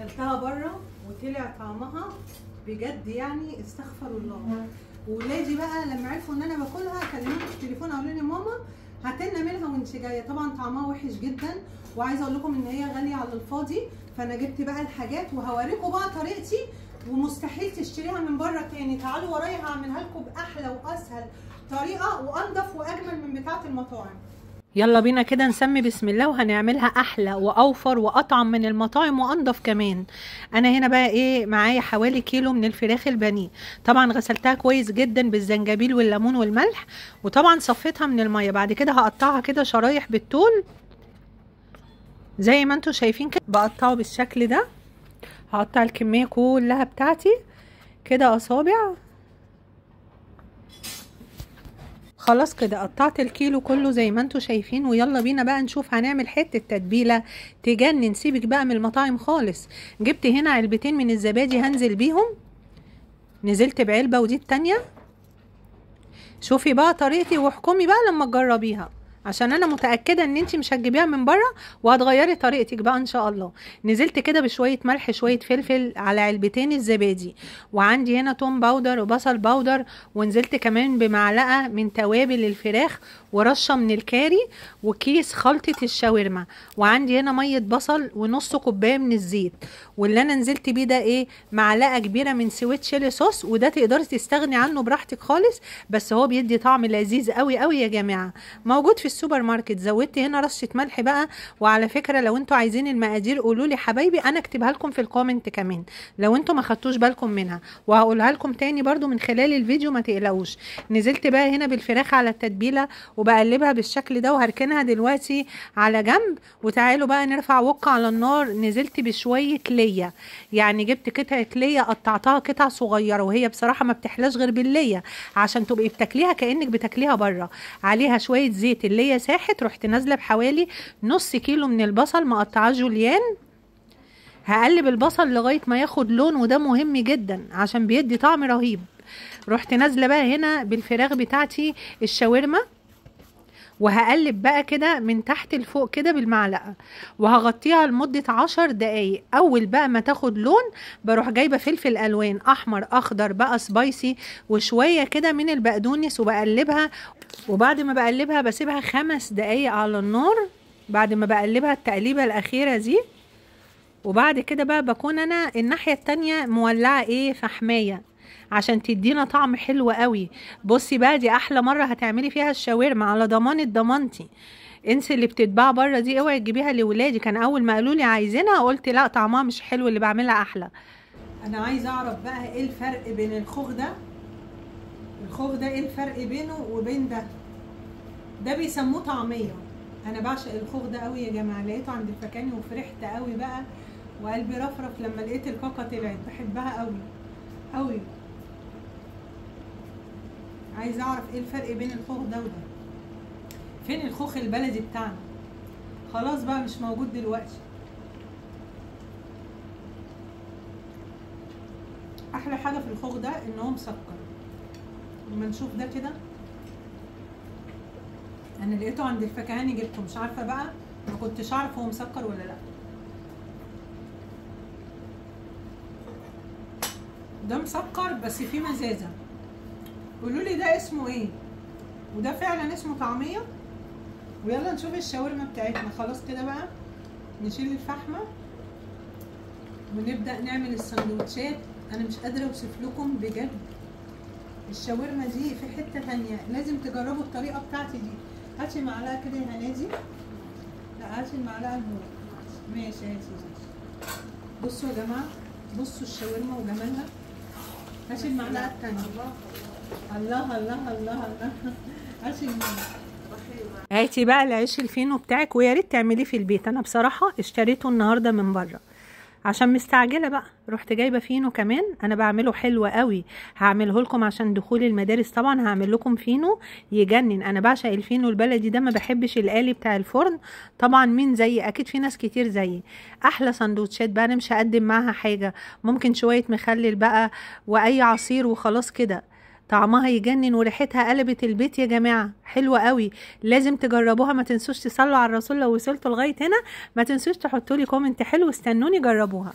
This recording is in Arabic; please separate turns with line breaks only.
كلتها بره وطلع طعمها بجد يعني استغفر الله. وولادي بقى لما عرفوا ان انا باكلها كلموني في التليفون قالوا لي ماما هاتلنا منها وانت جايه. طبعا طعمها وحش جدا، وعايزه اقول لكم ان هي غاليه على الفاضي، فانا جبت بقى الحاجات وهوريكم بقى طريقتي، ومستحيل تشتريها من بره تاني. تعالوا ورايا هعملها لكم باحلى واسهل طريقه وانضف واجمل من بتاعه المطاعم. يلا بينا كده نسمي بسم الله، وهنعملها احلى واوفر واطعم من المطاعم وانضف كمان. انا هنا بقى ايه معايا حوالي كيلو من الفراخ البانيه. طبعا غسلتها كويس جدا بالزنجبيل والليمون والملح، وطبعا صفيتها من الميه. بعد كده هقطعها كده شرايح بالطول زي ما انتم شايفين كده، بقطعه بالشكل ده. هقطع الكميه كلها بتاعتي كده اصابع. خلاص كده قطعت الكيلو كله زي ما انتوا شايفين، ويلا بينا بقى نشوف هنعمل حته تتبيله تجنن. سيبك بقى من المطاعم خالص. جبت هنا علبتين من الزبادي هنزل بيهم، نزلت بعلبه ودي التانيه. شوفي بقى طريقتي واحكمي بقى لما تجربيها، عشان انا متاكده ان انتي مش هتجيبيها من بره وهتغيري طريقتك بقى ان شاء الله. نزلت كده بشويه ملح شويه فلفل على علبتين الزبادي، وعندي هنا توم باودر وبصل باودر، ونزلت كمان بمعلقه من توابل الفراخ ورشه من الكاري وكيس خلطه الشاورما، وعندي هنا ميه بصل ونص كوبايه من الزيت. واللي انا نزلت بيه ده ايه معلقه كبيره من سويت تشيلي صوص، وده تقدري تستغني عنه براحتك خالص، بس هو بيدي طعم لذيذ قوي قوي يا جماعه، موجود في السوبر ماركت. زودت هنا رشه ملح بقى. وعلى فكره لو انتوا عايزين المقادير قولوا لي حبايبي، انا اكتبها لكم في الكومنت كمان لو انتوا ما خدتوش بالكم منها، وهقولها لكم تاني برضو من خلال الفيديو ما تقلقوش. نزلت بقى هنا بالفراخ على التتبيله وبقلبها بالشكل ده، وهركنها دلوقتي على جنب. وتعالوا بقى نرفع وق على النار. نزلت بشويه ليا، يعني جبت قطعه ليا قطعتها قطع صغيره، وهي بصراحه ما بتحلاش غير بالليا عشان تبقي بتاكليها كانك بتاكليها بره. عليها شويه زيت، الليا ساحت، رحت نازله بحوالي نص كيلو من البصل مقطعاه جوليان. هقلب البصل لغايه ما ياخد لون، وده مهم جدا عشان بيدي طعم رهيب. رحت نازله بقى هنا بالفراخ بتاعتي الشاورما، وهقلب بقى كده من تحت لفوق كده بالمعلقه، وهغطيها لمده 10 دقايق. اول بقى ما تاخد لون بروح جايبه فلفل الوان احمر اخضر بقى سبايسي، وشويه كده من البقدونس، وبقلبها. وبعد ما بقلبها بسيبها 5 دقايق على النار بعد ما بقلبها التقليبه الاخيره دي. وبعد كده بقى بكون انا الناحيه التانية مولعه ايه فحمايه عشان تدينا طعم حلو قوي. بصي بقى دي احلى مره هتعملي فيها الشاورما على ضمانتي. انسي اللي بتتباع بره دي، اوعي تجيبيها لولادي. كان اول ما قالوا لي عايزينها قلت لا طعمها مش حلو، اللي بعملها احلى. انا عايزه اعرف بقى ايه الفرق بين الخوخ ده ايه الفرق بينه وبين ده بيسموه طعميه. انا بعشق الخوخ ده قوي يا جماعه، لقيته عند الفكاني وفرحت قوي بقى، وقلبي رفرف لما لقيت الكاكا طلعت. بحبها قوي قوي. عايزه اعرف ايه الفرق بين الخوخ ده وده. فين الخوخ البلدي بتاعنا؟ خلاص بقى مش موجود دلوقتي. احلى حاجه في الخوخ ده ان هو مسكر. لما نشوف ده كده، انا لقيته عند الفكهاني جبته، مش عارفه بقى ما كنتش عارف هو مسكر ولا لا. ده مسكر بس فيه مزازه. قولوا لي ده اسمه ايه، وده فعلا اسمه طعميه. ويلا نشوف الشاورما بتاعتنا. خلاص كده بقى نشيل الفحمه ونبدا نعمل السندوتشات. انا مش قادره اوصف لكم بجد، الشاورما دي في حته ثانيه. لازم تجربوا الطريقه بتاعتي دي. هاتي معلقه كده يا هنادي. لا هاتي المعلقه الموت. ماشي هاتي. بصوا يا جماعه، بصوا الشاورما وجمالها. هاتي المعلقه الثانيه. الله الله الله الله. هاتي المعلقه. هاتي بقى العيش الفينو بتاعك، ويا ريت تعمليه في البيت. انا بصراحه اشتريته النهارده من بره عشان مستعجله بقى، رحت جايبه فينو كمان. انا بعمله حلو قوي، هعمله لكم عشان دخول المدارس. طبعا هعمل لكم فينو يجنن. انا بعشق الفينو البلدي ده، ما بحبش القالي بتاع الفرن. طبعا مين زيي؟ اكيد في ناس كتير زيي. احلى سندوتشات بقى. انا مش هقدم معاها حاجه، ممكن شويه مخلل بقى واي عصير وخلاص كده. طعمها يجنن وريحتها قلبت البيت يا جماعه، حلوه قوي. لازم تجربوها. ما تنسوش تصلوا على الرسول. لو وصلتوا لغايه هنا ما تنسوش تحطوا لي كومنت حلو. استنوني جربوها.